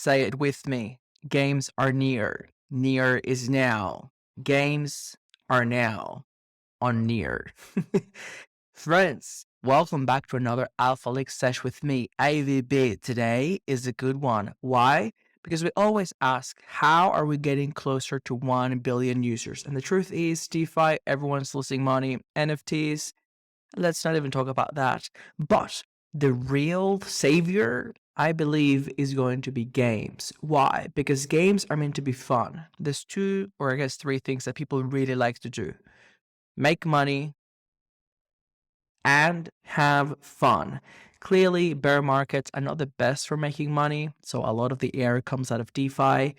Say it with me. Games are near. Near is now. Games are now on near. Friends, welcome back to another Alpha League sesh with me, AVB. Today is a good one. Why? Because we always ask, how are we getting closer to 1 billion users? And the truth is, DeFi, everyone's losing money. NFTs, let's not even talk about that. But the real savior, I believe, is going to be games. Why? Because games are meant to be fun. There's two, or I guess three things that people really like to do: make money and have fun. Clearly, bear markets are not the best for making money, so a lot of the air comes out of DeFi.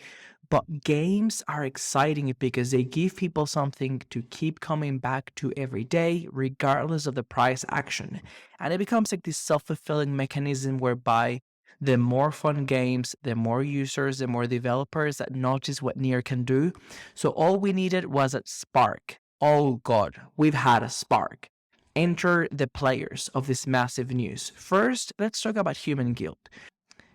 But games are exciting because they give people something to keep coming back to every day, regardless of the price action. And it becomes like this self-fulfilling mechanism whereby the more fun games, the more users, the more developers that notice what NEAR can do. So all we needed was a spark. Oh God, we've had a spark. Enter the players of this massive news. First, let's talk about HumanGuild.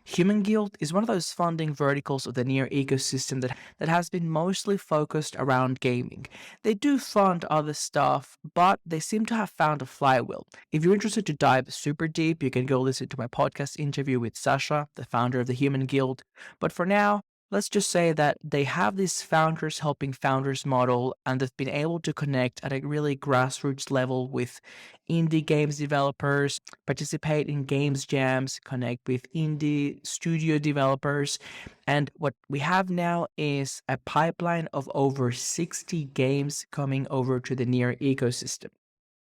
HumanGuild is one of those funding verticals of the NEAR ecosystem that has been mostly focused around gaming. They do fund other stuff, but they seem to have found a flywheel. If you're interested to dive super deep, you can go listen to my podcast interview with Sasha, the founder of the HumanGuild. But for now, let's just say that they have this founders helping founders model, and they've been able to connect at a really grassroots level with indie games developers, participate in games jams, connect with indie studio developers. And what we have now is a pipeline of over 60 games coming over to the NEAR ecosystem.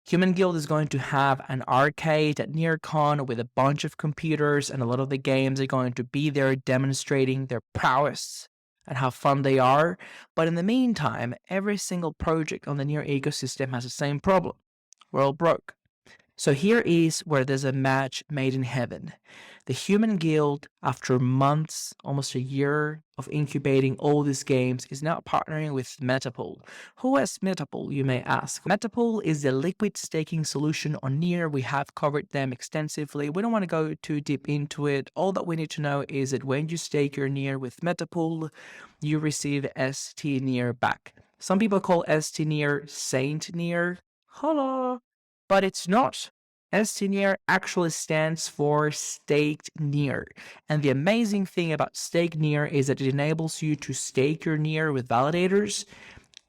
HumanGuild is going to have an arcade at NearCon with a bunch of computers, and a lot of the games are going to be there demonstrating their prowess and how fun they are. But in the meantime, every single project on the NEAR ecosystem has the same problem. We're all broke. So here is where there's a match made in heaven. The HumanGuild, after months, almost a year of incubating all these games, is now partnering with Metapool. Who is Metapool, you may ask? Metapool is the liquid staking solution on NEAR. We have covered them extensively. We don't want to go too deep into it. All that we need to know is that when you stake your NEAR with Metapool, you receive stNEAR back. Some people call stNEAR stNEAR. Hello. But it's not. stNEAR actually stands for Staked NEAR. And the amazing thing about Staked NEAR is that it enables you to stake your NEAR with validators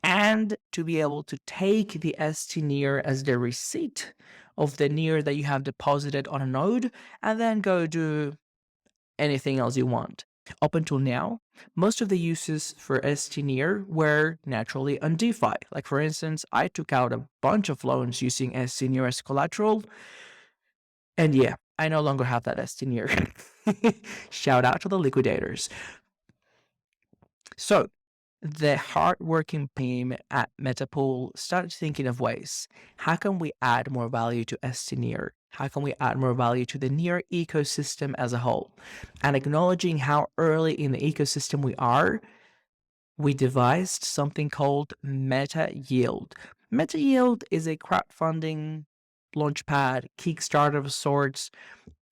and to be able to take the stNEAR as the receipt of the NEAR that you have deposited on a node and then go do anything else you want. Up until now, most of the uses for stNEAR were naturally on DeFi. Like for instance, I took out a bunch of loans using stNEAR as collateral. And yeah, I no longer have that stNEAR. Shout out to the liquidators. So the hardworking team at Metapool started thinking of ways. How can we add more value to stNEAR? How can we add more value to the NEAR ecosystem as a whole? And acknowledging how early in the ecosystem we are, we devised something called MetaYield. MetaYield is a crowdfunding launchpad, Kickstarter of sorts.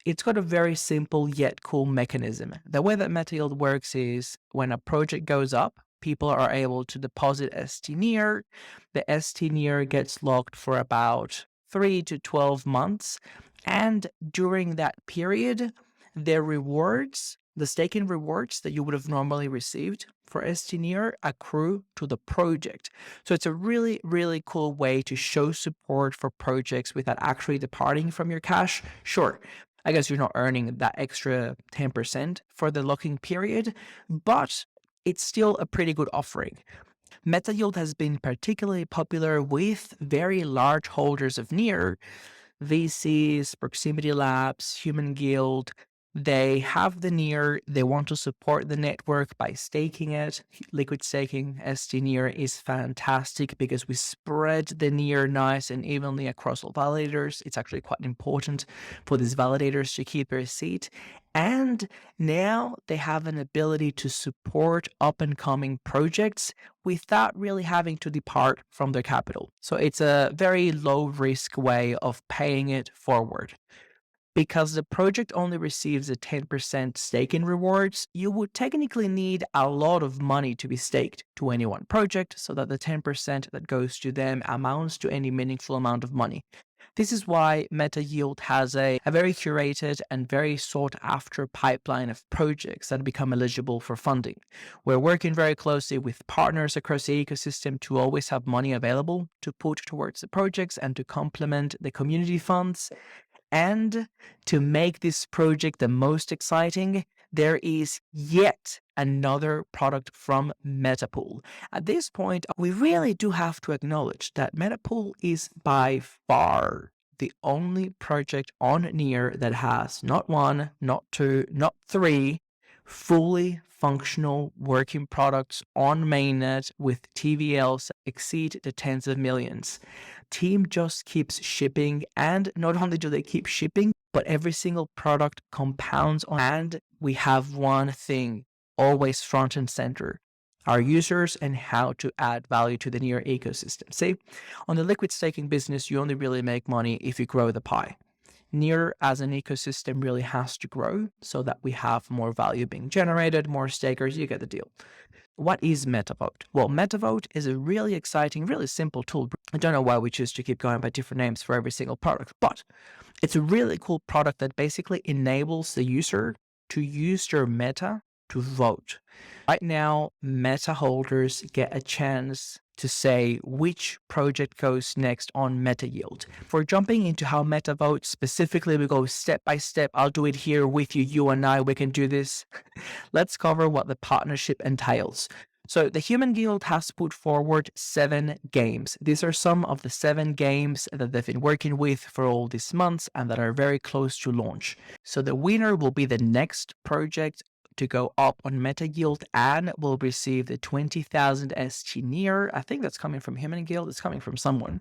It's got a very simple yet cool mechanism. The way that MetaYield works is when a project goes up, people are able to deposit stNEAR. The stNEAR gets locked for about 3 to 12 months. And during that period, the staking rewards that you would have normally received for stNEAR accrue to the project. So it's a really, really cool way to show support for projects without actually departing from your cash. Sure, I guess you're not earning that extra 10% for the locking period, but it's still a pretty good offering. MetaYield has been particularly popular with very large holders of NEAR, VCs, Proximity Labs, HumanGuild. They have the NEAR, they want to support the network by staking it. Liquid staking stNEAR is fantastic because we spread the NEAR nice and evenly across all validators. It's actually quite important for these validators to keep their seat. And now they have an ability to support up-and-coming projects without really having to depart from their capital. So it's a very low-risk way of paying it forward. Because the project only receives a 10% stake in rewards, you would technically need a lot of money to be staked to any one project so that the 10% that goes to them amounts to any meaningful amount of money. This is why MetaYield has a very curated and very sought after pipeline of projects that become eligible for funding. We're working very closely with partners across the ecosystem to always have money available to put towards the projects and to complement the community funds. And to make this project the most exciting, there is yet another product from Metapool. At this point, we really do have to acknowledge that Metapool is by far the only project on NEAR that has not one, not two, not three fully functional working products on mainnet with TVLs exceed the tens of millions. Team just keeps shipping, and not only do they keep shipping, but every single product compounds on, and we have one thing always front and center: our users and how to add value to the NEAR ecosystem. See, on the liquid staking business, you only really make money if you grow the pie. NEAR as an ecosystem really has to grow so that we have more value being generated, more stakers, you get the deal. What is MetaVote? Well, MetaVote is a really exciting, really simple tool. I don't know why we choose to keep going by different names for every single product, but it's a really cool product that basically enables the user to use their meta to vote. Right now, meta holders get a chance to say which project goes next on MetaYield. For jumping into how MetaVote specifically, we go step by step. I'll do it here with you, you and I, we can do this. Let's cover what the partnership entails. So the HumanGuild has put forward 7 games. These are some of the 7 games that they've been working with for all these months and that are very close to launch. So the winner will be the next project to go up on MetaYield and will receive the 20,000 stNEAR. I think that's coming from HumanGuild. It's coming from someone.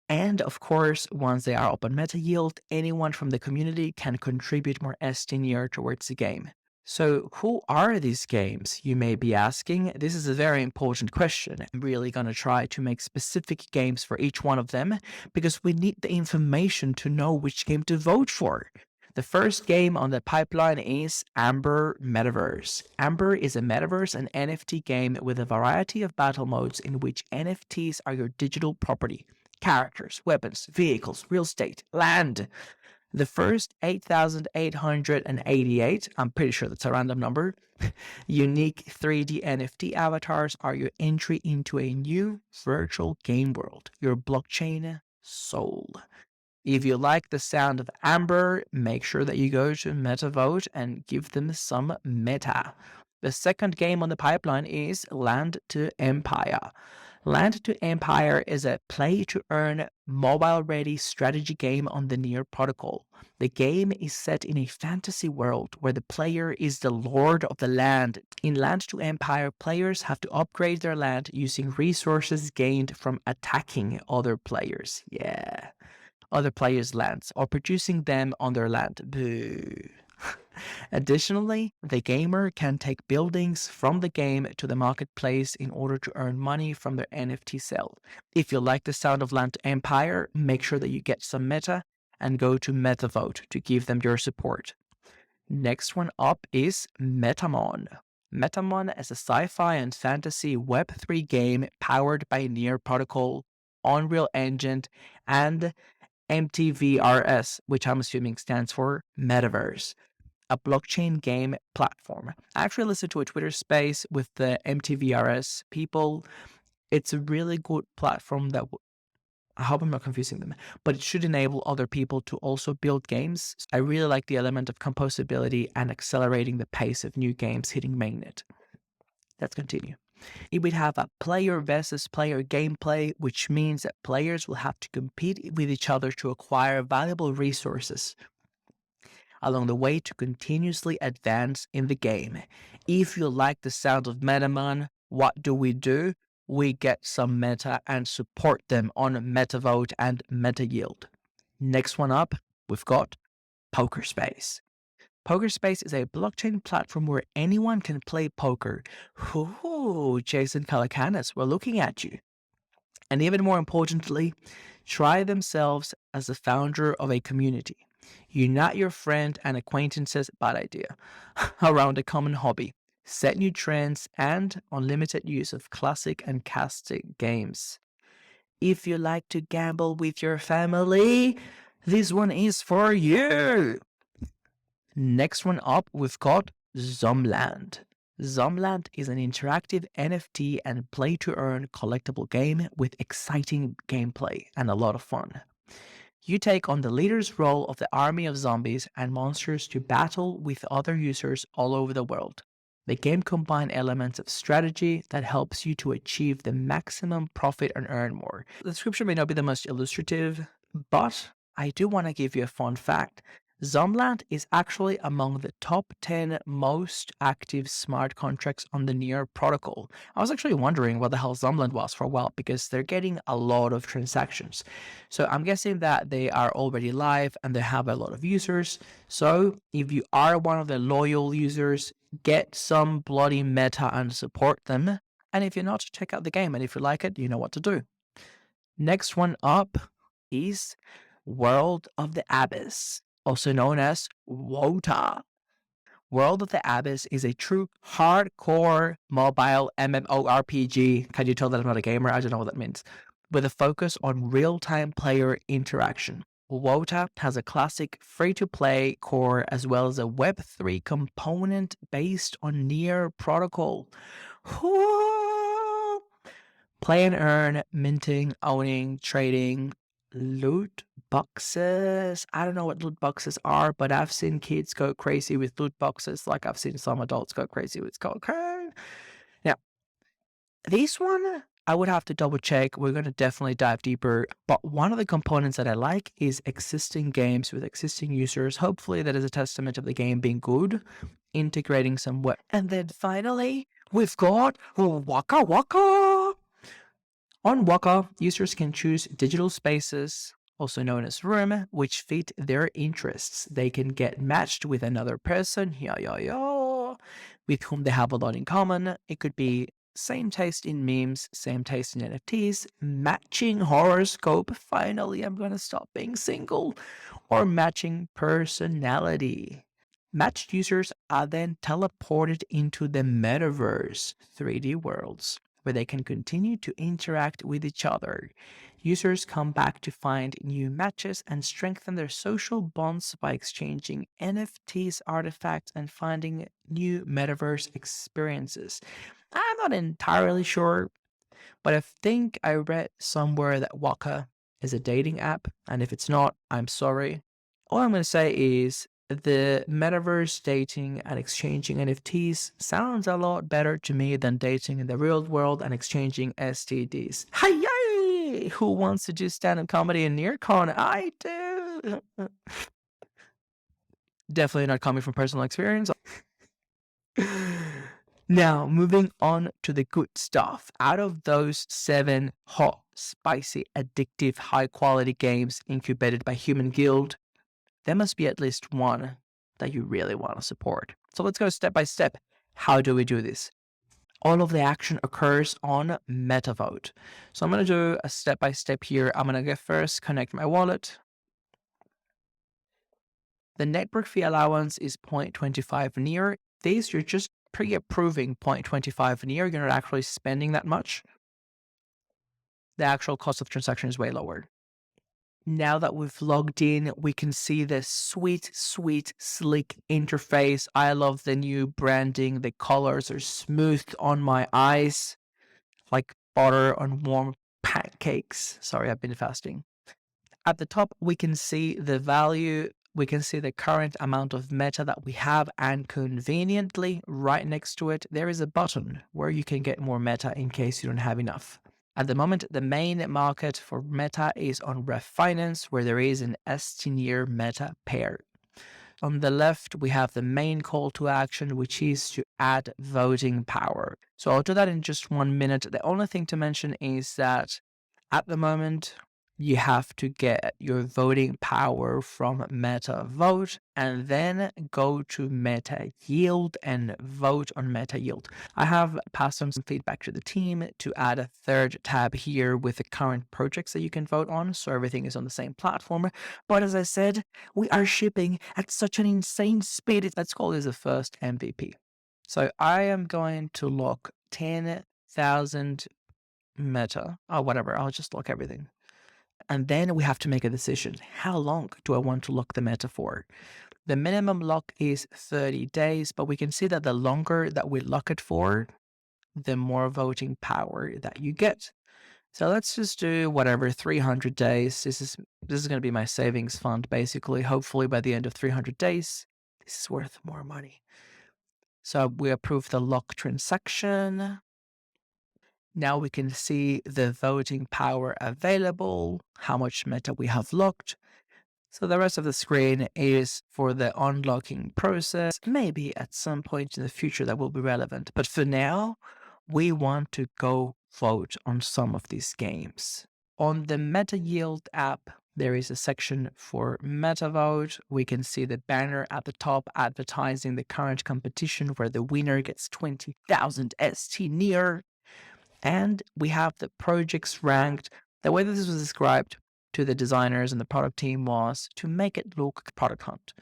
And of course, once they are up on MetaYield, anyone from the community can contribute more stNEAR towards the game. So who are these games, you may be asking? This is a very important question. I'm really going to try to make specific games for each one of them because we need the information to know which game to vote for. The first game on the pipeline is Amber Metaverse. Amber is a metaverse and NFT game with a variety of battle modes in which NFTs are your digital property. Characters, weapons, vehicles, real estate, land. The first 8,888, I'm pretty sure that's a random number, unique 3D NFT avatars are your entry into a new virtual game world, your blockchain soul. If you like the sound of Amber, make sure that you go to MetaVote and give them some meta. The second game on the pipeline is Land to Empire. Land to Empire is a play-to-earn, mobile-ready strategy game on the NEAR protocol. The game is set in a fantasy world where the player is the lord of the land. In Land to Empire, players have to upgrade their land using resources gained from attacking other players. Yeah. Other players' lands or producing them on their land. Boo. Additionally, the gamer can take buildings from the game to the marketplace in order to earn money from their NFT sale. If you like the sound of Land to Empire, make sure that you get some meta and go to MetaVote to give them your support. Next one up is MetaMon. MetaMon is a sci-fi and fantasy Web3 game powered by NEAR Protocol, Unreal Engine, and MTVRS, which I'm assuming stands for Metaverse, a blockchain game platform. I actually listened to a Twitter space with the MTVRS people. It's a really good platform that I hope I'm not confusing them, but it should enable other people to also build games. I really like the element of composability and accelerating the pace of new games hitting mainnet. Let's continue. It would have a player versus player gameplay, which means that players will have to compete with each other to acquire valuable resources along the way to continuously advance in the game. If you like the sound of MetaMon, what do? We get some meta and support them on MetaVote and MetaYield. Next one up, we've got PokerSpace. PokerSpace is a blockchain platform where anyone can play poker. Ooh, Jason Calacanis, we're looking at you. And even more importantly, try themselves as the founder of a community. Unite your friend and acquaintances, bad idea, around a common hobby. Set new trends and unlimited use of classic and castic games. If you like to gamble with your family, this one is for you. Next one up, we've got Zomland. Zomland is an interactive NFT and play-to-earn collectible game with exciting gameplay and a lot of fun. You take on the leader's role of the army of zombies and monsters to battle with other users all over the world. The game combines elements of strategy that helps you to achieve the maximum profit and earn more. The description may not be the most illustrative, but I do want to give you a fun fact. Zomland is actually among the top 10 most active smart contracts on the NEAR protocol. I was actually wondering what the hell Zomland was for a while because they're getting a lot of transactions. So I'm guessing that they are already live and they have a lot of users. So if you are one of the loyal users, get some bloody meta and support them. And if you're not, check out the game. And if you like it, you know what to do. Next one up is World of the Abyss, also known as WOTA. World of the Abyss is a true hardcore mobile MMORPG. Can you tell that I'm not a gamer? I don't know what that means. With a focus on real-time player interaction. WOTA has a classic free-to-play core as well as a Web3 component based on NEAR protocol. Play and earn, minting, owning, trading, loot boxes. I don't know what loot boxes are, but I've seen kids go crazy with loot boxes like I've seen some adults go crazy with cocaine. Now, this one, I would have to double check. We're going to definitely dive deeper. But one of the components that I like is existing games with existing users. Hopefully that is a testament of the game being good, integrating some web. And then finally, we've got Waka Waka. On Waka, users can choose digital spaces, also known as room, which fit their interests. They can get matched with another person, with whom they have a lot in common. It could be same taste in memes, same taste in NFTs, matching horoscope, finally I'm gonna stop being single, or matching personality. Matched users are then teleported into the Metaverse 3D worlds, where they can continue to interact with each other. Users come back to find new matches and strengthen their social bonds by exchanging NFTs, artifacts, and finding new metaverse experiences. I'm not entirely sure, but I think I read somewhere that Waka is a dating app, and if it's not, I'm sorry. All I'm going to say is the metaverse dating and exchanging NFTs sounds a lot better to me than dating in the real world and exchanging STDs. Hi, who wants to do stand-up comedy in NearCon? I do. Definitely not coming from personal experience. Now, moving on to the good stuff. Out of those 7 hot, spicy, addictive, high-quality games incubated by HumanGuild, there must be at least one that you really want to support. So let's go step by step. How do we do this? All of the action occurs on MetaVote. So I'm going to do a step by step here. I'm going to first connect my wallet. The network fee allowance is 0.25 NEAR. These you're just pre-approving 0.25 NEAR. You're not actually spending that much. The actual cost of transaction is way lower. Now that we've logged in, we can see the sweet, slick interface. I love the new branding. The colors are smoothed on my eyes like butter on warm pancakes. Sorry, I've been fasting. At the top, we can see the value. We can see the current amount of meta that we have, and conveniently, right next to it, there is a button where you can get more meta in case you don't have enough. At the moment, the main market for meta is on Ref Finance, where there is an stNEAR meta pair. On the left, we have the main call to action, which is to add voting power. So I'll do that in just 1 minute. The only thing to mention is that at the moment, you have to get your voting power from MetaVote and then go to MetaYield and vote on MetaYield. I have passed on some feedback to the team to add a third tab here with the current projects that you can vote on, so everything is on the same platform. But as I said, we are shipping at such an insane speed. Let's call this the first MVP. So I am going to lock 10,000 meta, or whatever, I'll just lock everything. And then we have to make a decision. How long do I want to lock the meta for? The minimum lock is 30 days, but we can see that the longer that we lock it for, the more voting power that you get. So let's just do whatever, 300 days. This is going to be my savings fund, basically. Hopefully by the end of 300 days, this is worth more money. So we approve the lock transaction. Now we can see the voting power available, how much meta we have locked. So the rest of the screen is for the unlocking process. Maybe at some point in the future that will be relevant. But for now, we want to go vote on some of these games. On the MetaYield app, there is a section for MetaVote. We can see the banner at the top advertising the current competition where the winner gets 20,000 stNEAR. And we have the projects ranked. The way that this was described to the designers and the product team was to make it look like product hunt.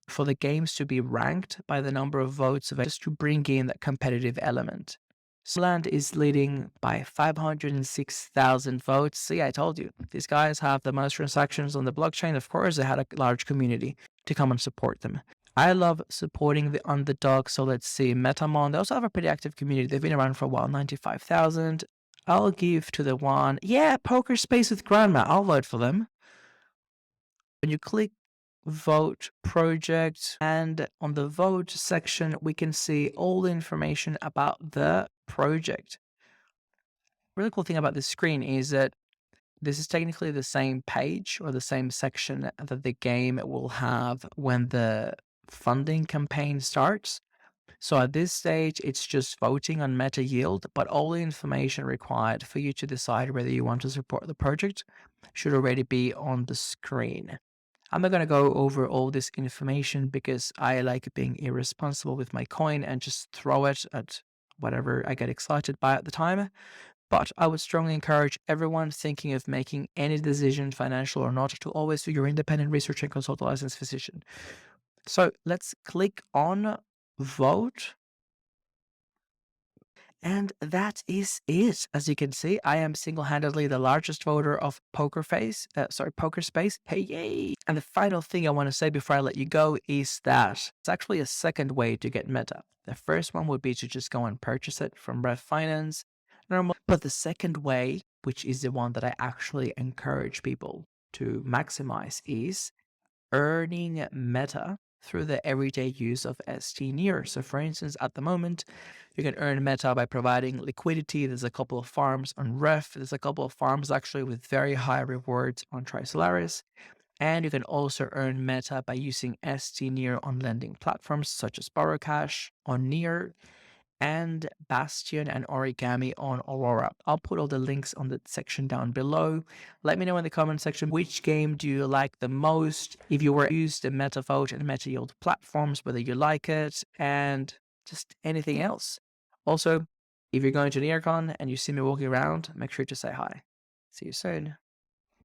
For the games to be ranked by the number of votes, just to bring in that competitive element. Zomland is leading by 506,000 votes. See, I told you, these guys have the most transactions on the blockchain. Of course, they had a large community to come and support them. I love supporting the underdog. So let's see, MetaMon, they also have a pretty active community. They've been around for a while, 95,000. I'll give to the one, yeah, Poker Space with Grandma. I'll vote for them. When you click vote project, and on the vote section, we can see all the information about the project. Really cool thing about this screen is that this is technically the same page or the same section that the game will have when the funding campaign starts. So at this stage, it's just voting on MetaYield, but all the information required for you to decide whether you want to support the project should already be on the screen. I'm not going to go over all this information because I like being irresponsible with my coin and just throw it at whatever I get excited by at the time. But I would strongly encourage everyone thinking of making any decision, financial or not, to always do your independent research and consult a licensed physician. So let's click on vote. And that is it. As you can see, I am single-handedly the largest voter of Poker Space. Hey, yay! And the final thing I want to say before I let you go is that it's actually a second way to get meta. The first one would be to just go and purchase it from Ref Finance. But the second way, which is the one that I actually encourage people to maximize, is earning meta through the everyday use of stNEAR. So for instance, at the moment, you can earn meta by providing liquidity. There's a couple of farms on Ref. There's a couple of farms actually with very high rewards on Trisolaris. And you can also earn meta by using stNEAR on lending platforms such as Borrowcash, on NEAR, and Bastion and Origami on Aurora. I'll put all the links on the section down below. Let me know in the comment section which game do you like the most, if you were to use the MetaVote and MetaYield platforms, whether you like it, and just anything else. Also, if you're going to NearCon and you see me walking around, make sure to say hi. See you soon.